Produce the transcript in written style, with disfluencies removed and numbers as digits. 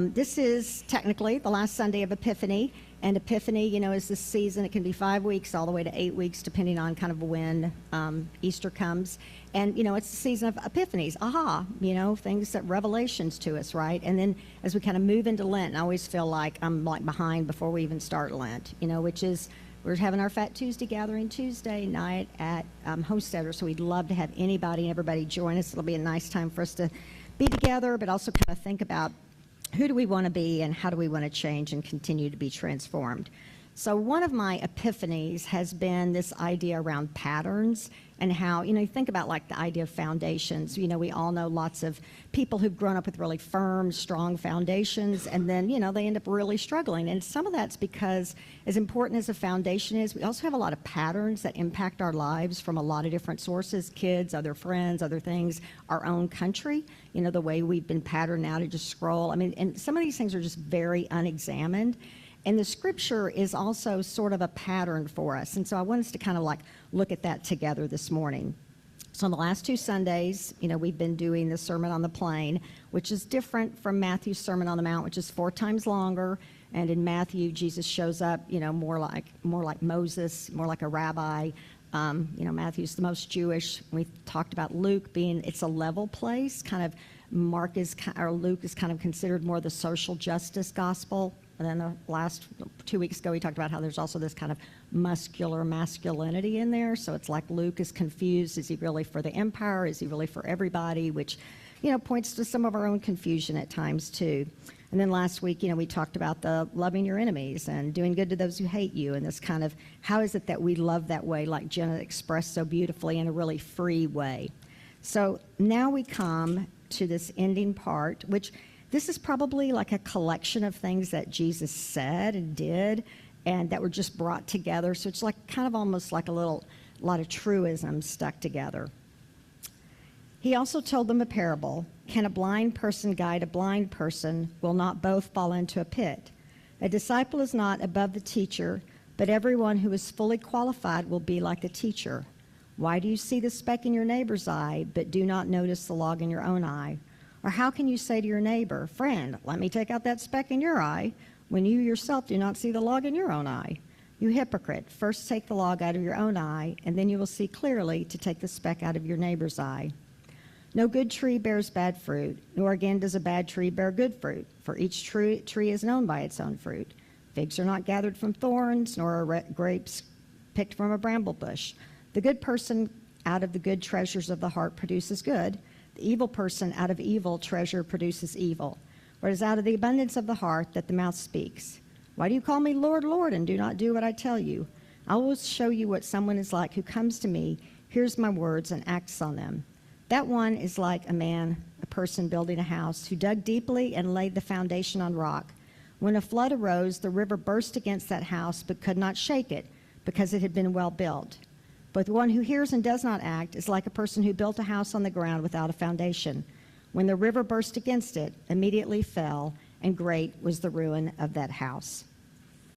This is technically the last Sunday of Epiphany, and Epiphany, is this season. It can be 5 weeks all the way to 8 weeks, depending on kind of when Easter comes. And, it's the season of epiphanies, things that revelations to us, right? And then as we kind of move into Lent, I always feel like I'm behind before we even start Lent, which is we're having our Fat Tuesday gathering Tuesday night at Homesteader, so we'd love to have anybody and everybody join us. It'll be a nice time for us to be together, but also kind of think about who do we want to be and how do we want to change and continue to be transformed. So one of my epiphanies has been this idea around patterns and how, you think about like the idea of foundations. We all know lots of people who've grown up with really firm, strong foundations, and then, they end up really struggling. And some of that's because as important as a foundation is, we also have a lot of patterns that impact our lives from a lot of different sources, kids, other friends, other things, our own country, the way we've been patterned now to just scroll. And some of these things are just very unexamined. And the scripture is also sort of a pattern for us. And so I want us to kind of look at that together this morning. So on the last 2 Sundays, we've been doing the Sermon on the Plain, which is different from Matthew's Sermon on the Mount, which is 4 times longer. And in Matthew, Jesus shows up, more like Moses, more like a rabbi. Matthew's the most Jewish. We talked about Luke being, it's a level place. Kind of Luke is kind of considered more the social justice gospel. And then the last 2 weeks ago, we talked about how there's also this kind of muscular masculinity in there. So it's like Luke is confused. Is he really for the empire? Is he really for everybody? Which, points to some of our own confusion at times too. And then last week, we talked about the loving your enemies and doing good to those who hate you. And this kind of, how is it that we love that way, like Jenna expressed so beautifully in a really free way. So now we come to this ending part, which this is probably like a collection of things that Jesus said and did and that were just brought together. So it's like kind of almost like a lot of truisms stuck together. He also told them a parable. Can a blind person guide a blind person? Will not both fall into a pit? A disciple is not above the teacher, but everyone who is fully qualified will be like the teacher. Why do you see the speck in your neighbor's eye, but do not notice the log in your own eye? Or how can you say to your neighbor, friend, let me take out that speck in your eye, when you yourself do not see the log in your own eye? You hypocrite, first take the log out of your own eye, and then you will see clearly to take the speck out of your neighbor's eye. No good tree bears bad fruit, nor again does a bad tree bear good fruit, for each tree is known by its own fruit. Figs are not gathered from thorns, nor are grapes picked from a bramble bush. The good person out of the good treasures of the heart produces good. The evil person out of evil treasure produces evil. For it is out of the abundance of the heart that the mouth speaks. Why do you call me Lord, Lord, and do not do what I tell you? I will show you what someone is like who comes to me, hears my words, and acts on them. That one is like a person building a house, who dug deeply and laid the foundation on rock. When a flood arose, the river burst against that house, but could not shake it, because it had been well built. But the one who hears and does not act is like a person who built a house on the ground without a foundation. When the river burst against it, immediately fell, and great was the ruin of that house.